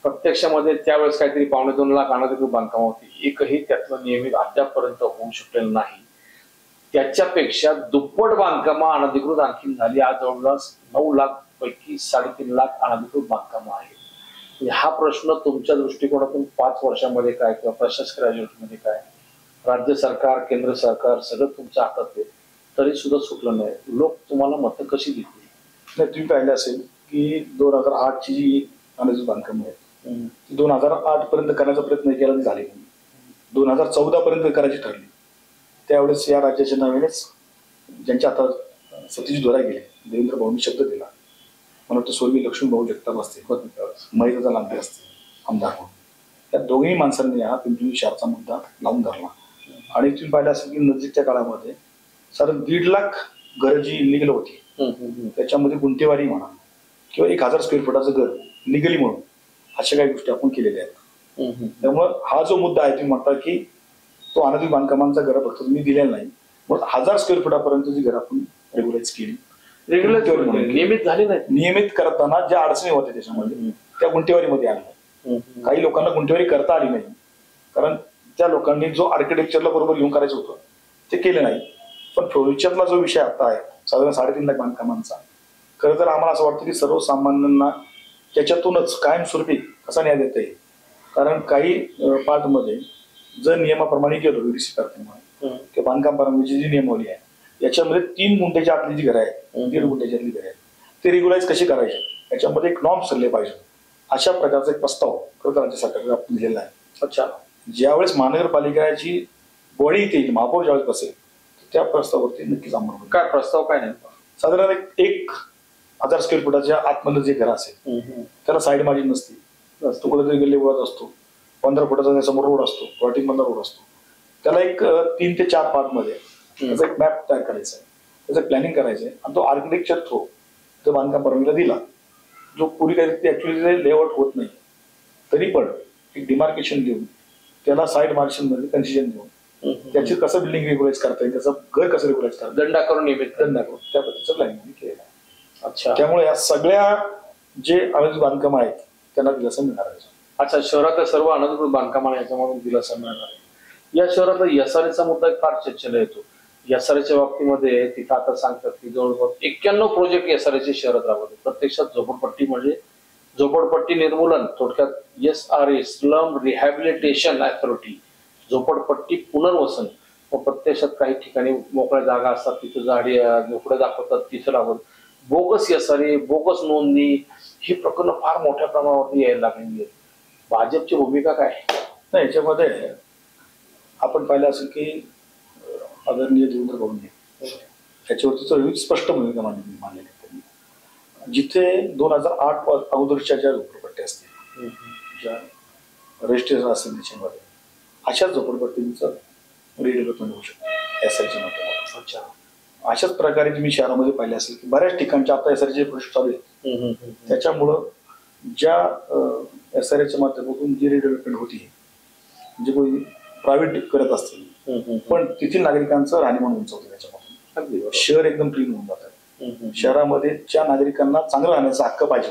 प्रत्यक्षामध्ये त्यावेळेस काहीतरी 2.25 लाख अनधिकृत बांधकाम होती, एकही त्यातलं नियमित अद्यापपर्यंत होऊ शकलेलं नाही. त्याच्यापेक्षा दुप्पट बांधकामं अनधिकृत आणखी झाली. आज जवळपास 9 लाख पैकी 3.5 लाख अनधिकृत बांधकामं आहेत. हा प्रश्न तुमच्या दृष्टिकोनातून 5 वर्षामध्ये काय किंवा प्रशासकीय राजवटीमध्ये काय, राज्य सरकार केंद्र सरकार सगळं तुमच्या हातात आहे, तरी सुद्धा सुटलं नाही. लोक तुम्हाला मतं कशी देतील? नाही, तुम्ही पाहिलं असेल की 2008ची जी अनधिकृत बांधकामं आहेत ती 2008 पर्यंत करण्याचा प्रयत्न केला झाले नाही. 2014 पर्यंत करायची ठरली. त्यावेळेस या राज्याच्या नव्यानेच ज्यांच्या हातात सतीश धोरा गेले, देवेंद्र भाऊंनी शब्द दिला, मला वाटतं स्वर्गीय लक्ष्मी भाऊ जगताप असतील, महेशदा लांबे असतील आमदार म्हणून, त्या दोघेही माणसांनी हा पिंपरी शहराचा मुद्दा लावून धरला. आणि तुम्ही पाहिलं असेल की नजीकच्या काळामध्ये साधारण 1.5 लाख घरं जी इलिगल होती त्याच्यामध्ये गुंठेवारी म्हणा किंवा 1000 स्क्वेअर फुटाचं घर लिगली म्हणून अशा काही गोष्टी आपण केलेल्या आहेत. त्यामुळं हा जो मुद्दा आहे तुम्ही म्हणता की तो अनधिकृत बांधकामांचा घर फक्त तुम्ही दिलेला नाही, मग 1000 स्क्वेअर फुटापर्यंतची घरं आपण रेग्युलाइज केली. नियमित झाली नाही. नियमित करताना ज्या अडचणी होत्या त्याच्यामध्ये त्या गुंठेवारीमध्ये आल्या. काही लोकांना गुंठेवारी करता आली नाही, कारण त्या लोकांनी जो आर्किटेक्चरला बरोबर घेऊन करायचं होतं ते केलं नाही. पण फ्युचरला जो विषय आता आहे साधारण 3.5 लाख बांधकामांचा, खरं तर आम्हाला असं वाटतं की सर्वसामान्यांना त्याच्यातूनच कायमस्वरूपी कसा न्याय देता येईल. कारण काही पार्टमध्ये जर नियमाप्रमाणे गेलो युडीसी करताना किंवा बांधकाम परवानगीची जी नियमावली आहे याच्यामध्ये 3 गुंठेच्या आतली जी घरं आहेत, 1.5 गुंठेच्या आतली घरं आहेत, ते रेग्युलाइज कशी करायचे याच्यामध्ये एक नॉर्म्स ठरले पाहिजे. अशा प्रकारचा एक प्रस्ताव खरं तर राज्य सरकारने आपण दिलेला आहे. अच्छा, ज्यावेळेस महानगरपालिकाची बॉडी इथे येईल, महापौर ज्यावेळेस बसेल त्या प्रस्तावावरती नक्कीच अंमल. काय प्रस्ताव काय नाही, साधारण 1000 स्क्वेअर फुटाच्या आतमधलं जे घर असेल त्याला साईड मार्जिन नसते, तो कुठेतरी गल्लीबोळात असतो, 15 फुटाचा समोर रोड असतो, प्लॉटिंग मधला रोड असतो, त्याला एक 3 ते 4 पार्ट मध्ये त्याचा एक मॅप तयार करायचा आहे, त्याचं प्लॅनिंग करायचं आहे. आणि तो आर्किटेक्चर थ्रू जो बांधकाम परवानगीला दिला, जो पूर्वी काही ऍक्च्युअली लेआउट होत नाही तरी पण एक डिमार्केशन देऊन त्याला साईड मार्जिन मध्ये कन्सिजन देऊन त्याची कसं बिल्डिंग रेग्युलाइज करता येईल, त्याचं घर कसं रेग्युलाइज करता, दंडा करून दंडा करून त्या पद्धतीचं प्लॅनिंग केलेलं आहे. अच्छा, त्यामुळे या सगळ्या जे अनधिकृत बांधकाम आहेत त्यांना दिलासा मिळणार आहे. अच्छा, शहरातल्या सर्व अनधिकृत बांधकामांना याच्यामधून दिलासा मिळणार आहे. या शहरातला एसआरएचा मुद्दा फार चर्चेला येतो. एसआरएच्या बाबतीमध्ये तिथं आता सांगतात की जवळपास 91 प्रोजेक्ट एसआरएचे शहरात राबवले. प्रत्यक्षात झोपडपट्टी म्हणजे झोपडपट्टी निर्मूलन, थोडक्यात SRA स्लम रिहॅबिलिटेशन अथॉरिटी, झोपडपट्टी पुनर्वसन. व प्रत्यक्षात काही ठिकाणी मोकळ्या जागा असतात तिथं झाडी झोपड्या दाखवतात तिथं लावत बोगस SRA, बोगस नोंदणी, ही प्रकरणं फार मोठ्या प्रमाणावरती यायला लागलेली आहेत. भाजपची भूमिका काय? नाही, याच्यामध्ये आपण पाहिलं असेल की आदरणीय देवेंद्र भाऊंनी त्याच्यावरती स्पष्ट भूमिका मांडलेली आहे. जिथे 2008 अगोदरच्या ज्या झोपडपट्ट्या असतील ज्या रजिस्ट्रेशन असेल त्याच्यामध्ये अशा झोपडपट्टींचं रिडेव्हलपमेंट होऊ शकतं एसआरच्या माध्यमातून. अच्छा. अशाच प्रकारे तुम्ही शहरामध्ये पाहिले असेल की बऱ्याच ठिकाणच्या आता एसआरचे प्रोजेक्ट चालू आहेत. त्याच्यामुळं ज्या एसआरच्या माध्यमातून जी रिडेव्हलपमेंट होती म्हणजे कोणी प्रायव्हेट करत असतील पण तेथील नागरिकांचं राहणीमान उंचावतं त्याच्यापासून. शहर एकदम क्लीन होऊन जातं. शहरामध्ये ज्या नागरिकांना चांगलं राहण्याचा हक्क पाहिजे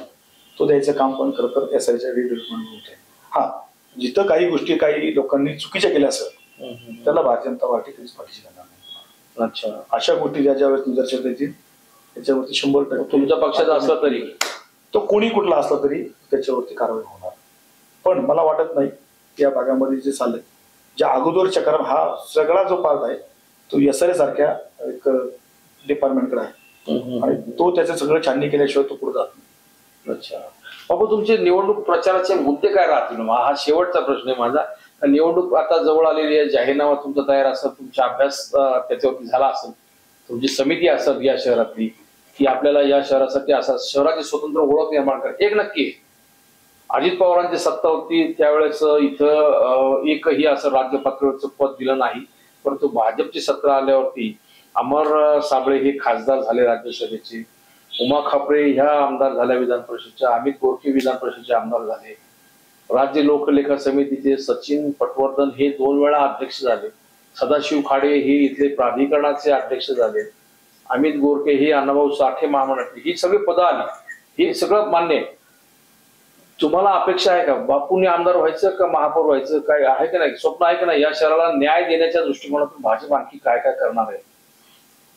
तो द्यायचं काम पण खरं तर एसआरच्या रिडेव्हलपमेंट होत आहे. हा, जिथं काही गोष्टी काही लोकांनी चुकीच्या केल्या असेल त्याला भारतीय जनता पार्टी कधीच पाठीशी घालणार नाही. अच्छा. अशा गोष्टी ज्यावेळेस निदर्शनास येतील त्याच्यावरती 100% तुमच्या पक्षाचा असला तरी तो कोणी कुठला असला तरी त्याच्यावरती कारवाई होणार. पण मला वाटत नाही की या भागामध्ये जे चाललंय ज्या अगोदरच्या कारण हा सगळा जो पार्ट आहे तो एसआरए सारख्या एक डिपार्टमेंटकडे आहे आणि तो त्याचं सगळं छाननी केल्याशिवाय तो पुढे जात नाही. अच्छा. बाबू तुमचे निवडणूक प्रचाराचे मुद्दे काय राहतील? हा शेवटचा प्रश्न आहे माझा. निवडणूक आता जवळ आलेली आहे, जाहीरनामा तुमचा तयार असेल, तुमचा अभ्यास त्याच्यावरती झाला असेल, तुमची समिती असेल या शहरातली की आपल्याला या शहरासाठी असा शहराची स्वतंत्र ओळख निर्माण करा. एक नक्की अजित पवारांची सत्ता होती त्यावेळेस इथं एकही असं राज्य पातळीवरचं पद दिलं नाही. परंतु भाजपची सत्ता आल्यावरती अमर साबळे हे खासदार झाले राज्यसभेचे, उमा खापरे ह्या आमदार झाल्या विधान परिषदच्या, अमित गोरखे विधान परिषदेचे आमदार झाले, राज्य लोकलेखा समितीचे सचिन पटवर्धन हे 2 वेळा अध्यक्ष झाले, सदाशिव खाडे हे इथले प्राधिकरणाचे अध्यक्ष झाले, अमित गोरखे हे अण्णाभाऊ साठे महामंडळ ही सगळी पदं आली. हे सगळं मान्य आहे. तुम्हाला अपेक्षा आहे का बापूंनी आमदार व्हायचं का महापौर व्हायचं? काय आहे का नाही, स्वप्न आहे का नाही? या शहराला न्याय देण्याच्या दृष्टिकोनातून भाजप आणखी काय काय करणार आहे?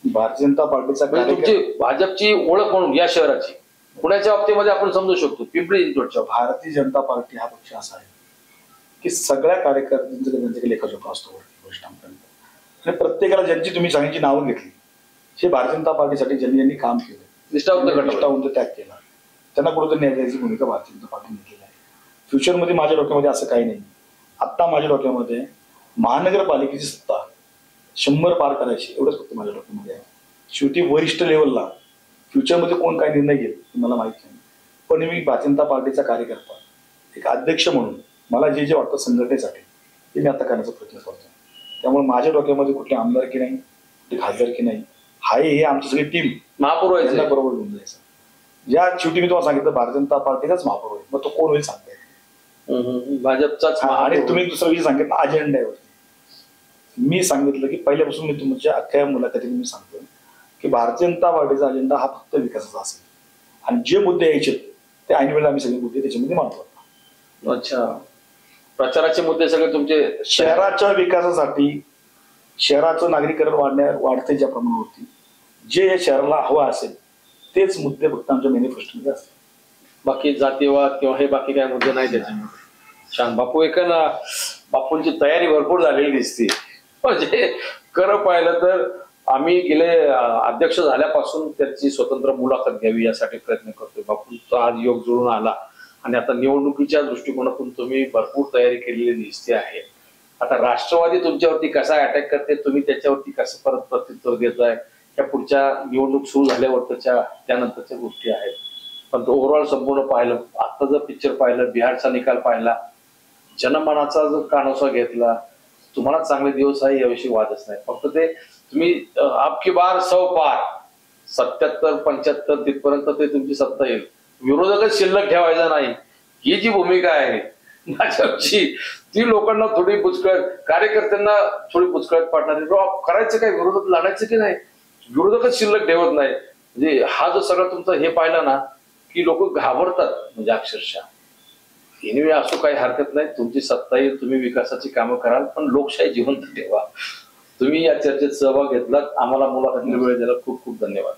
भारतीय जनता पार्टीचा तुमची भाजपची ओळख म्हणून या शहराची पुण्याच्या बाबतीमध्ये आपण समजू शकतो. पिंपरी चिंचवडच्या भारतीय जनता पार्टी हा पक्ष असा आहे की सगळ्या कार्यकर्त्यांचं त्यांच्याकडे लेखाजोखा असतो आणि प्रत्येकाला ज्यांची तुम्ही सांगितली नावं घेतली हे भारतीय जनता पार्टीसाठी ज्यांनी काम केलं, निष्ठावंत त्याग केला, त्यांना कुठेतरी न्याय द्यायची भूमिका भारतीय जनता पार्टीने केली आहे. फ्युचरमध्ये माझ्या डोक्यामध्ये असं काही नाही. आत्ता माझ्या डोक्यामध्ये महानगरपालिकेची सत्ता 100 पार करायची एवढंच फक्त माझ्या डोक्यामध्ये आहे. शेवटी वरिष्ठ लेवलला फ्युचरमध्ये कोण काय निर्णय घेईल मला माहित नाही. पण मी भारतीय जनता पार्टीचा कार्यकर्ता एक अध्यक्ष म्हणून मला जे जे वाटतं संघटनेसाठी ते मी आता करण्याचा प्रयत्न करतो. त्यामुळे माझ्या डोक्यामध्ये कुठली आमदारकी नाही, कुठली खासदारकी नाही. हाय हे आमची सगळी टीम महापौर यांना बरोबर घेऊन जायचं. या शेवटी मी तुम्हाला सांगितलं भारतीय जनता पार्टीचाच महापौर होईल. मग तो कोण होईल सांगता येईल. भाजपचाच. आणि तुम्ही दुसरं विषय सांगितलं अजेंड्यावरती. मी सांगितलं की पहिल्यापासून मी तुमच्या अख्ख्या मुलाखतीत मी सांगतो की भारतीय जनता पार्टीचा अजेंडा हा फक्त विकासाचा असेल आणि जे मुद्दे यायचे ते ऐन वेळेला आम्ही सगळे मुद्दे त्याच्यामध्ये मांडतो. अच्छा. प्रचाराचे मुद्दे सगळे तुमचे शहराच्या विकासासाठी, शहराचं नागरीकरण वाढते ज्या प्रमाणावरती जे या शहराला हवा असेल तेच मुद्दे फक्त आमच्या मॅनिफेस्टोमध्ये असतात. बाकी जातीवाद किंवा हे बाकी काय मुद्दे नाही त्याच्यामध्ये. छान. बापू एक ना बापूंची तयारी भरपूर झालेली दिसते. म्हणजे खरं पाहिलं तर आम्ही गेले अध्यक्ष झाल्यापासून त्याची स्वतंत्र मुलाखत घ्यावी यासाठी प्रयत्न करतोय. बापूंचा आज योग जुळून आला आणि आता निवडणुकीच्या दृष्टिकोनातून तुम्ही भरपूर तयारी केलेली दिसते आहे. आता राष्ट्रवादी तुमच्यावरती कसा अटॅक करते, तुम्ही त्याच्यावरती कसं परत प्रत्युत्तर देताय, त्या पुढच्या निवडणूक सुरू झाल्यावर त्यानंतरच्या गोष्टी आहेत. पण ओव्हरऑल संपूर्ण पाहिलं, आता जर पिक्चर पाहिलं, बिहारचा निकाल पाहिला, जनमनाचा जर कानोसा घेतला, तुम्हाला चांगले दिवस आहे याविषयी वादच नाही. फक्त ते तुम्ही आपकी बार 100 पार 77-75 तिथपर्यंत ते तुमची सत्ता येईल. विरोधकच शिल्लक ठेवायचा नाही ही जी भूमिका आहे भाजपची ती लोकांना थोडी बुचकळत, कार्यकर्त्यांना थोडी बुचकळत पाडणारी. करायचं काय, विरोधक लढायचं की नाही, विरोधकच शिल्लक ठेवत नाही. म्हणजे हा जो सगळा तुमचा हे पाहिला ना की लोक घाबरतात म्हणजे अक्षरशः. एनिवे असो काही हरकत नाही, तुमची सत्ता येईल, तुम्ही विकासाची कामं कराल, पण लोकशाही जिवंत ठेवा. तुम्ही या चर्चेत सहभाग घेतलात, आम्हाला मुलाखतीला वेळ दिला, खूप खूप धन्यवाद.